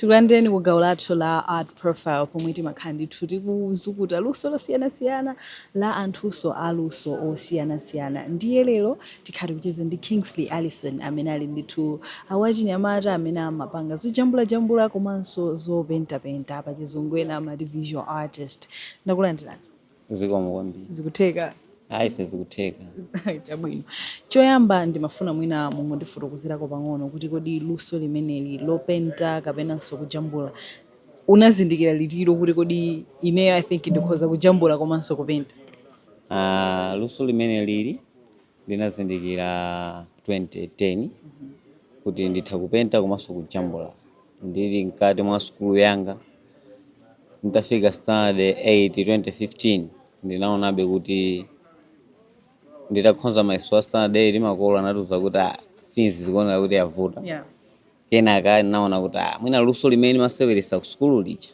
Tikulandeni ku gawo lathu la art profile pomwe timakhala ndithu tikuzukuta luso losiyanasiyana la anthuso aluso osiyanasiyana. Ndiye lero tikhati kucheza ndi Kingsley Alison amene ali ndithu awachinyamata amene amapanga zojambulajambula komanso zopentapenta pa chizungu ena amati visual artist. Ndakulandirani. Zikomo kwambiri. Zikutheka? Ife zikutheka. Chabwino. Choyamba ndimafuna mwina momwe ndifotokozerako pang'ono kuti kodi luso limeneli lopenta kapenanso kujambula unazindikira litiro kuti kodi ineyo I think ndikhoza kujambula komanso kupenta. Luso limene lili linazindikira 2010 kuti nditha kupenta komanso kujambula. Ndili mkati mwa skulu yanga nditafika standard 8 2015 ndinaonabe kuti nditakhonza mayeso a standard 8 makolo anatiuza kuti fees zikuoneka kuti yavuta. Yeah. Kenaka naona kuti mwina luso limene maseweresa ku skulu lija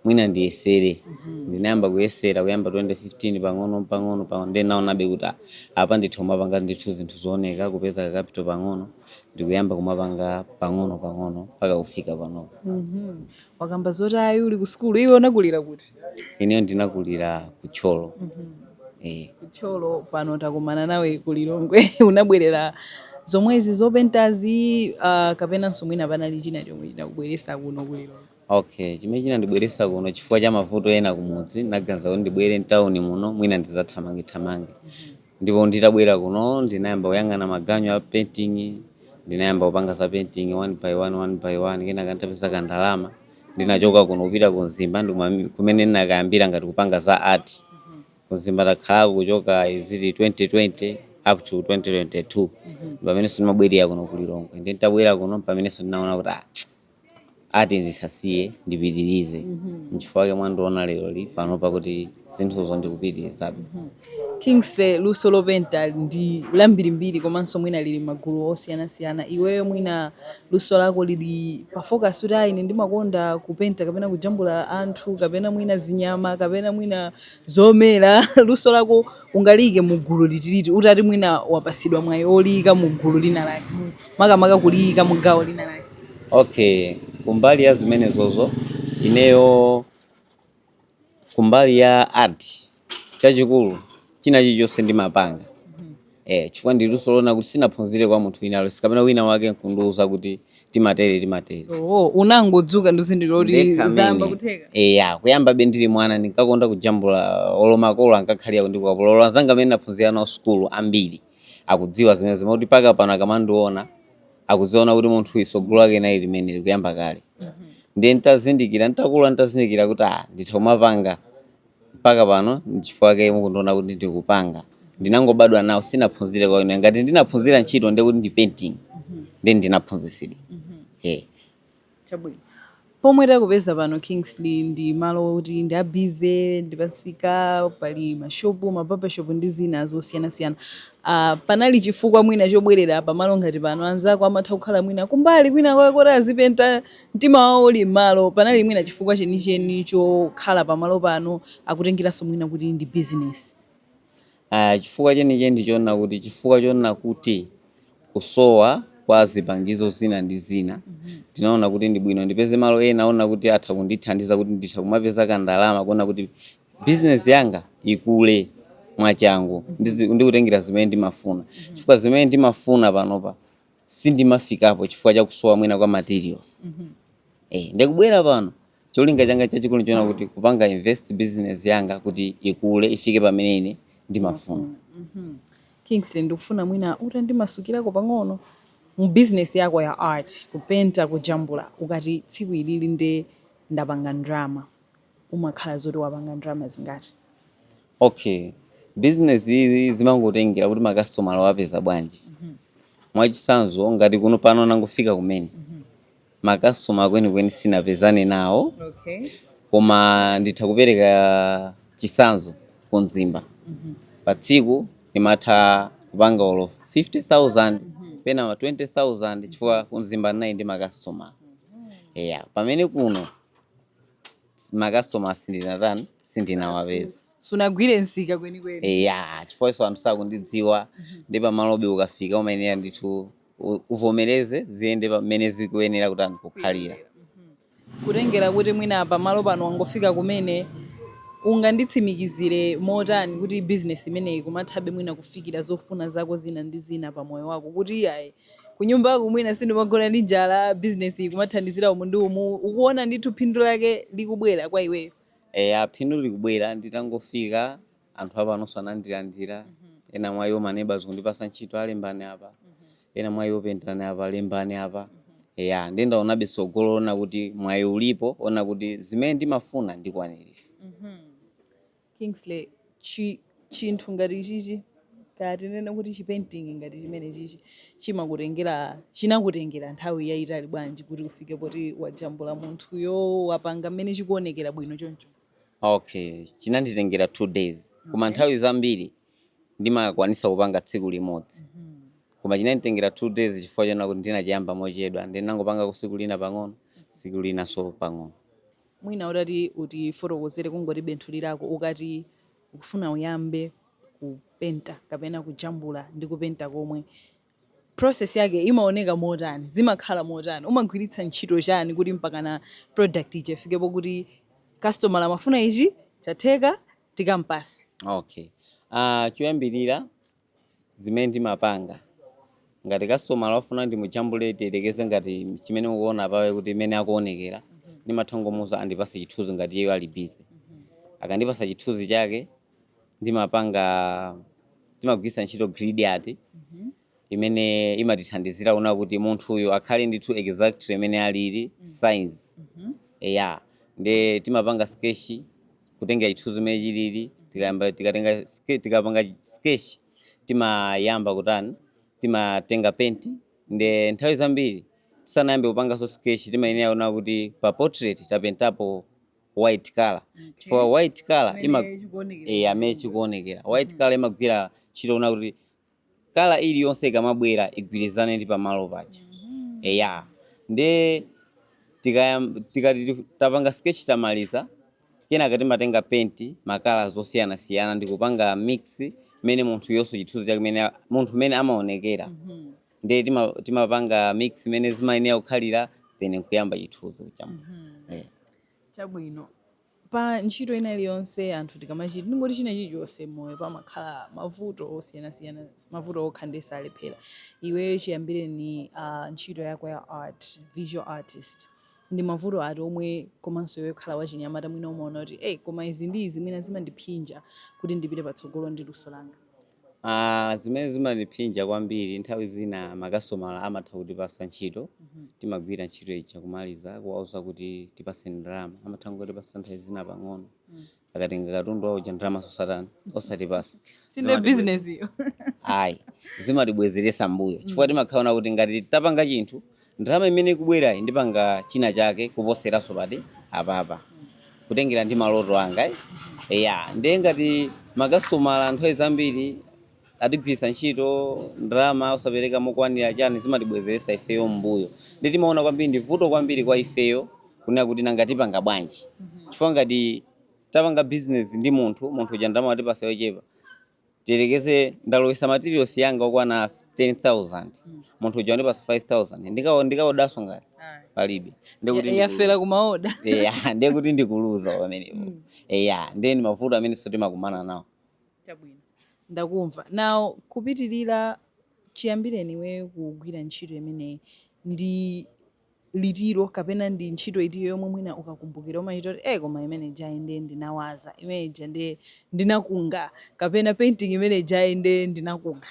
mwina ndiyesere. Ndinayamba kuyesera kuyamba 2015 pang'ono then naonabe kuti apa nditha kumapanga ndithu zinthu zooneka kupeza capital pang'ono ndikuyamba kumapanga pang'ono mpaka kufika pano. Wakamba zoti ayi uli ku skulu iwe unakulira kuti? Ineyo ndinakulira ku Tcholo. Kucholo pano takumana nawe kulilongwe unabwerera zomwezi zopentazi kapenanso mwina panali china chomwe chinakubweresa kuno kulilongwe. Okay, chimene chinandibweresa kuno chifukwa cha mavuto ena kumudzi naganiza kuti ndibwere mtawuni muno mwina ndizathamange. Ndipo nditabwera kuno ndinayamba kuyang'ana maganyo a painting, ndinayamba kupanga za painting one by one kenaka nditapeza kandalama ndinachoka kuno kupita ku Mzimba kumene ndinakayambira ngati kupanga za art. Mzimba takhala kuchoka izili 2020 up to 2022 pamene ndimabwerera kuno kulilongwe. Nditabwera kuno pamene ndinaona kuti ati ndisasiye ndipitirize. Nchifukwa chake mwandiona lero li pano pakuti zinthuzo ndikupitirizabe. Kingsley luso lopenta ndi lambirimbiri komanso mwina lili magulu osiyanasiyana. Iweyo mwina luso lako lili pa focus kuti ayi ndimakonda kupenta kapena kujambula anthu kapena mwina zinyama kapena mwina zomera. Luso lako ungalike mu gulu litiliti utati mwina wapasidwa mwayi olika mu gulu lina lake makamaka kulika mu gawo lina lake. Okay, kumbali ya zimenezozo ineyo kumbali ya art chachikulu china chilichonse ndimapanga. Chifukwa ndi luso lona kuti sinaphunzire kwa munthu wina aliyense kapena wina wake nkundiuza kuti timatere. Unangodzuka ndizindikira kuti zamba kutheka. Kuyamba ndili mwana ndinkakonda kujambula olomakolo ankakhalira kundikwapo lolo azanga amene naphunzira nawo skulu ambiri akudziwa zimenezo kuti paka pano akamandiona akuziona kuti munthu isogolo lake nayi limene likuyamba kale. Ndiye ntazindikira kuti nditha kumapanga mpaka pano nchifukwa chake mukundiona kuti ndikupanga. Ndinangobadwa nawo sinaphunzire kwa ine ngati ndinaphunzira ntchito ndiye kuti ndi painting then ndinaphunzisidwa. Chabwino. Pomwe takupeza pano Kingsley ndi malo kuti ndi abize ndipasika pali mashopu mababa shop ndi zina zosiyanasiyana. Panali chifukwa mwina chobwerera pa malo ngati pano anzako amatha kukhala mwina kumbali kwina kwakoti azipenta mtima wawo uli malo panali mwina chifukwa chenicheni chokhala pa malo pano akutengeranso mwina kuti ndi business. Chifukwa chenicheni ndichoona kuti chifukwa choona kuti kusowa kwa zipangizo zina ndi zina ndinaona kuti ndi bwino ndipeze malo ena ona kuti atha kundithandiza kuti nditha kumapeza kandalama kuona kuti business yanga ikule mwachangu ndikutengera zimene ndimafuna. Chifukwa zimene ndimafuna panopa sindimafikapo chifukwa cha kusowa mwina kwa materials. Ndikubwera pano cholinga changa chachikulu ndichoona kuti kupanga invest business yanga kuti ikule ifike pamene ine ndimafuna. Kingsley ndikufuna mwina utandimasukirako pang'ono mu business yako ya art kupenta kujambula ukati tsiku ilili nde ndapanga drama umakhala zoti wapanga drama zingati? Okay, business hizi zimangotengera kuti makastomala wapeza bwanji. Mwachisanzo ngati kuno pano nangofika kumene makastomala kwenikweni sinapezane nawo. Koma nditha kupereka chisanzo ku Mzimba. Pa tsiku ndimatha kupanga olo 50,000 pena 20,000 chifukwa ku Mzimba nayi ndi makastomala. Pamene kuno makastomala sindinawapeza. Sunagwire nsika kwenikweni. Chifukwa iso anthu sakundidziwa ndi pamalobe ukafika umayenera ndithu uvomereze ziyende pamene zikuyenera kuti anthu kukhalira. kutengera kuti mwina pamalo pano wangofika kumene unganditsimikizire motani kuti business imeneyi kumathabe mwina kufikira zofuna zako zina ndi zina pa moyo wako kuti ayi kunyumba yako mwina sindimagona ndi njala business iyi kumathandizira umu ndi umu ukuona ndithu phindu lake likubwera kwa iweyo? Phindu likubwera nditangofika anthu apanonso anandilandira ena mwa iwo maneighbors kundipasa ntchito alembani apa ena mwa iwo pendani apa alembani apa ndaonabe tsogolo ona kuti mwayi ulipo ona kuti zimene ndimafuna ndikwaniritsa. Kingsley, chinthu ngati chichi kati nene kuti chipainting ngati chimene chichi chinakutengera nthawi yayitali bwanji kuti ufike poti wajambula munthuyo wapanga mmene chikuonekera bwino choncho? Okay, chinanditengera 2 days. Koma nthawi zambiri ndimakwanisa kupanga tsiku limodzi. Koma chinanditengera 2 days chifukwa chona kuti ndinachiyamba mochedwa ndinangopanga kusiku lina pang'ono siku lina so pang'ono. Mwina utati utifotokozere kungoti benthu lirako ukati ukufuna uyambe kupenta kapena kujambula ndi kupenta komwe process yake imaoneka motani, zimakhala motani, umagwiritsa ntchito chani kuti mpaka na product ije ifikepo kuti customer amafuna ichi chatheka tikampase? Okay, choyambirira zimene ndimapanga ngati customer wafuna ndimujambule tilekeze ngati chimene ukuona pawe kuti imene akuonekera ndimathangomuza andipase chithunzi ngati iye ali busy. Akandipasa chithunzi chake ndimagwiritsa ntchito grid art imene imatithandizira kuona kuti munthu uyu akhale ndithu exactly imene alili size. Nde timapanga sketch kutenga chithunzi imene chilili tikapanga sketch timayamba kutani timatenga paint. Nde nthawi zambiri tisanayambe kupanga so sketch timayenera kuona kuti pa portrait tapentapo white color. For white color amene chikuonekera white color imagwira ntchito kuona kuti color iliyonse ikamabwera igwirizane ndi pamalo paja. Nde tikati tapanga sketch tamaliza kenaka timatenga paint makala zosiyana-siyana ndikupanga mix mene munthu yonse chithunzi chake munthu mene amaonekera. Nde timapanga mix mene zimayenera kukhalira then kuyamba chithunzi chamu. Chabwino, pa ntchito ina iliyonse anthu tikamachita ndingoti china chilichonse moyo pamakhala mavuto osiyana-siyana, mavuto okhandesa alephera. Iweyo chiyambire ni ntchito yako ya art, visual artist, ndi mavuto ati omwe komanso iwe kukhala wachinyamata mwina umaona kuti koma izi ndi izi mwina zimandiphinja kuti ndipite patsogolo ndi luso langa? Zimene zimandiphinja kwambiri nthawi zina makastomala amatha kutipasa ntchito timagwira ntchito ija kumaliza kuwauza kuti tipase ndalama amatha kutipasa nthawi zina pang'ono akatenga katundu wawo ja ndalama sosatani osatipasa. Sinde business iyo. Zimatibwezeresa mbuyo chifukwa timakhaona kuti ngati tapanga chinthu ndalama imene ikubwera ndipanga china chake kuposeraso pati apapa kutengera ndi maloto anga. Nde ngati makastomala nthawi zambiri atigwisa ntchito ndalama osapereka mokwanira chani zimatibwezeresa ifeyo mbuyo. Ndi timaona kwambiri ndi vuto kwambiri kwa ifeyo kunena kuti nanga tipanga bwanji chifukwa ngati tapanga business ndi munthu ja ndalama atipasa yochepa tilekeze ndalowesa materials yanga okwana 10,000 munthu uja andipasa 5,000 ndikaodaso ngati palibe yafera kumaoda. Ndiye kuti ndikuluza pamenepo. Nde ni mavuto amene timakumana nawo. Chabwino, ndakumva. Now kupitirira chiyambireni iwe kugwira ntchito imeneyi ndi litiro kapena ndi ntchito itiyo yomwe mwina ukakumbukira umachita kuti koma imene jainde ndinawaza imene jande ndinakunga kapena painting imene jainde ndinakunga?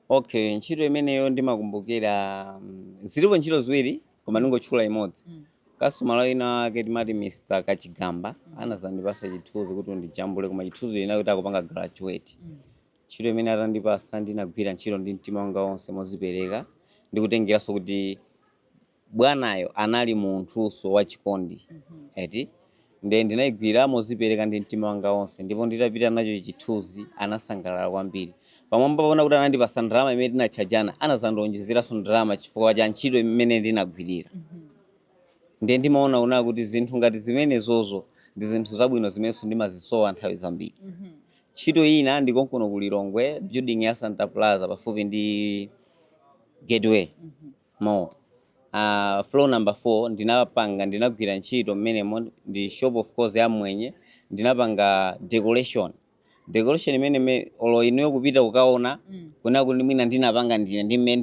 Okay, ntchito imeneyo ndimakumbukira zilipo ntchito ziwiri koma ndingotchula imodzi. Customer wina ake timati Mr. Kachigamba anazandipasa chithunzi kuti ndijambule koma chithunzi ina kuti akupanga graduate. Ntchito imene atandipasa ndinagwira ntchito ndi mtima wanga wonse mozipereka ndikutengeranso kuti bwanayo anali munthuso wachikondi. Nde ndinayigwira mozipereka ndi mtima wanga wonse ndipo nditapita nacho chithunzi anasangalala kwambiri. Pamwamba paona kuti anandipasa ndalama imene tinachajana anazandionjezeranso ndalama chifukwa cha ntchito imene ndinagwirira. Nde ndimaona una kuti zinthu ngati zimenezozo ndi zinthu zabwino zimenso ndimazisowa nthawi zambiri. Ntchito ina ndikonkono ku Lilongwe building ya Santa Plaza pafupi ndi Gateway Mall. floor number 4 ndinagwira ntchito mmenemo ndi shop of course ya mwenye ndinapanga decoration imene olo inuyo kupita ukaona kuna kuti mwina ndinapanga ndine ndimene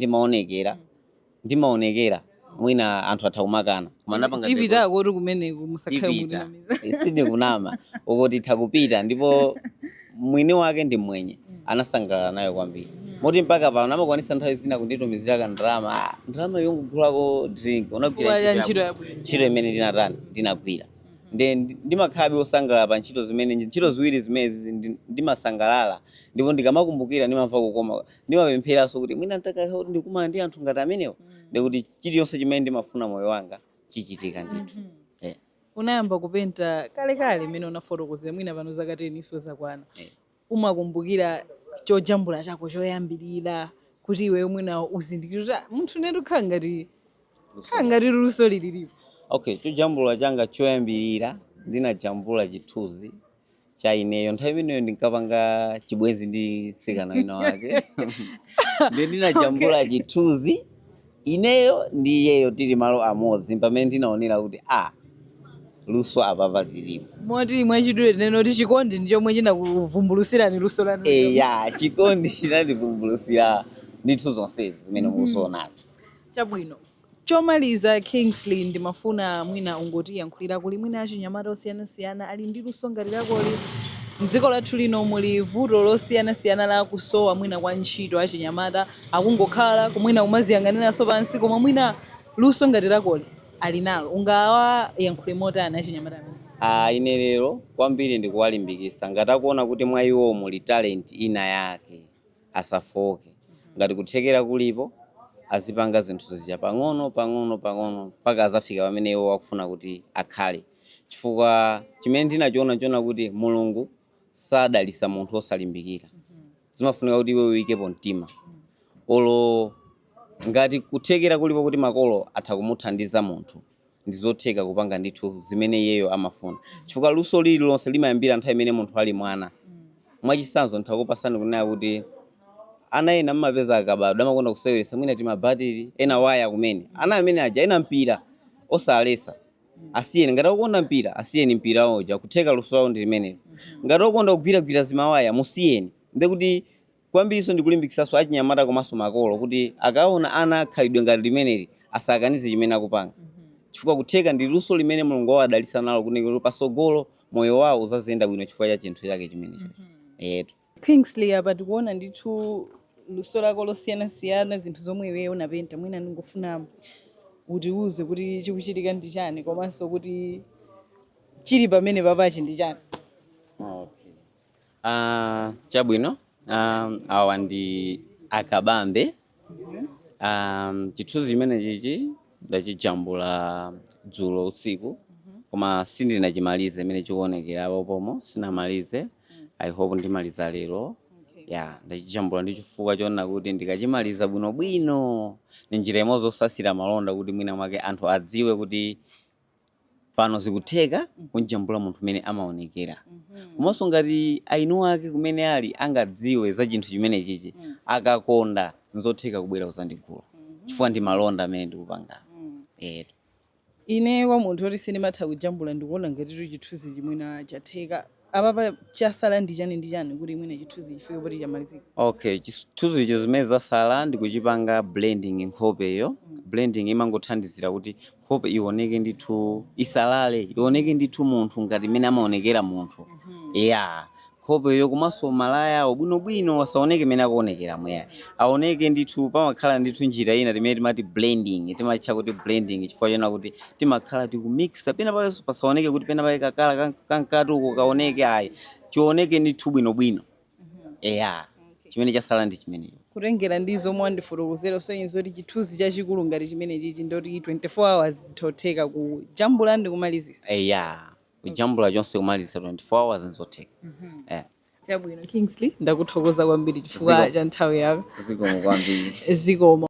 ndimaonekera mwina anthu atha kumakana koma napanga tipita kuti kumeneko musakhale mutinamiza sindi kunama ukuti takupita ndipo mwini wake ndi mwenye anasangalala nayo kwambiri moti mpaka pano amakwanisa nthawi zina kunditumizira ndalama yongogulako drink unagwira ntchito imene ndinagwira ndimakhabe osangalala pa ntchito ziwiri zimezi ndimasangalala ndipo ndikamakumbukira ndimamva kukoma ndimapempheranso kuti mwina ntaka ndikumana ndi anthu ngati amenewo ndikuti chiliyonse chimene ndimafuna moyo wanga chichitika ndithu. Unayamba kupenta kale imene unafotokozera mwina pano zaka 10 iso zakwana umakumbukira chojambula chako choyambirira kuti iwe mwina uzindikira munthu netu khangati luso lililipo. Okay, chojambula changa choyambirira ndinajambula chithunzi cha ineyo nthawi imeneyo ndinkapanga chibwezi ndi tsikana wina wake ndinajambula chithunzi ineyo ndi iyeyo tili malo amodzi pamene ndinaonera kuti luso apapa lilipo moti mwachidule neno kuti chikondi ndi chomwe chinakuvumbulutsirani luso lanu. Chikondi chinativumbulutsira ndithu zonsezi zimene mukuzonazi. Chabwino chomaliza Kingsley ndimafuna mwina ungotiyankhulira kuli mwina achinyamata osiyanasiyana ali ndi luso ngati lakoli mdziko lathu lino muli vuto losiyanasiyana la kusowa mwina kwa ntchito achinyamata akungokhala kumwina kumaziyang'aniranso pansi koma mwina luso ngati lakoli ali nalo ungawayankhule motani achinyamata amene? Ine lero kwambiri ndikuwalimbikitsa ngati akuona kuti mwa iwo muli talent ina yake asafoke ngati kuthekera kulipo azipanga zinthu zija pang'ono mpaka azafika pamene iwo akufuna kuti akhale chifukwa chimene ndinachiona kuti Mulungu sadalitsa munthu osalimbikira zimafunika kuti iwe uyikepo mtima olo ngati kuthekera kulipo kuti makolo atha kumuthandiza munthu ndizotheka kupanga ndithu zimene iyeyo amafuna chifukwa luso lililonse limayambira nthawi imene munthu ali mwana mwachitsanzo ndikupasani kunena kuti ana ena mmapeza akabadwa amakonda kusewelesa mwina timabatiri ena waya kumene ana amene aja ena mpira osalesa asiyeni ngati ukonda mpira asiyeni mpira oja kutheka luso lawo ndi limenelo ngati ukonda kugwiragwira zimawaya musiyeni ndikuti kwambiriso ndikulimbikitsanso achinyamata komanso makolo kuti akaona ana akhalidwe ngati limeneli asakanize chimene akupanga chifukwa kutheka ndi luso limene Mulungu wadalitsa nalo kuti pasogolo moyo wawo uzaziyenda bwino chifukwa cha chinthu chake chimenecho. Kingsley apa tikuona ndithu luso lako losiyanasiyana zinthu zomwe iweyo unapenta mwina ndingofuna utiuze kuti chikuchitika ndi chani komanso kuti chili pamene papachi ndi chani. Chabwino awa ndi akabambe chithunzi chimene chichi ndachijambula dzulo usiku koma sindinachimalize imene chikuonekera pomo sinamalize. I hope ndimaliza lero. Ndachijambula ndi chifukwa chona kuti ndikachimaliza bwinobwino ni njira imodzi osasira malonda kuti mwina mwake anthu adziwe kuti pano zikutheka kunjambula munthu umene amaonekera komanso ngati ainu ake kumene ali angadziwe za chinthu chimene chichi akakonda nzotheka kubwera kuzandigula chifukwa ndi malonda amene ndikupanga. Ine kwa munthu oti sindimatha kujambula ndikuona ngati chithunzi chimwena chatheka apapa chasala ndi chani kuti mwina chithunzi chifike poti chamalizika. Okay, chithunzi icho zimene zasala ndikuchipanga blending nkhopeyo. Blending imangothandizira kuti nkhope ioneke ndithu isalale ioneke ndithu munthu ngati mene amaonekera munthu. Nkhopeyo komanso malaya bwinobwino asaoneke mene akuonekera mweya aoneke ndithu pamakhala ndithu njira ina timene timati blending timatcha kuti blending chifukwa chona kuti timakhala tikumixa pena pale pasaoneke kuti pena pale kakala kankatuko kaoneke ayi chioneke ndithu bwinobwino. Chimene chasala ndi chimenecho kutengera ndi zomwe wandifotokozera sonyezo kuti chithunzi chachikulu ngati chimene chichi ndoti 24 hours zitotheka kujambula ndi kumalizisa. Kujambula chonse kumaliza 24 hours nzotheka. Chabwino Kingsley ndakuthokoza kwambiri chifukwa cha nthawi yako. Zikomo kwambiri. Zikomo.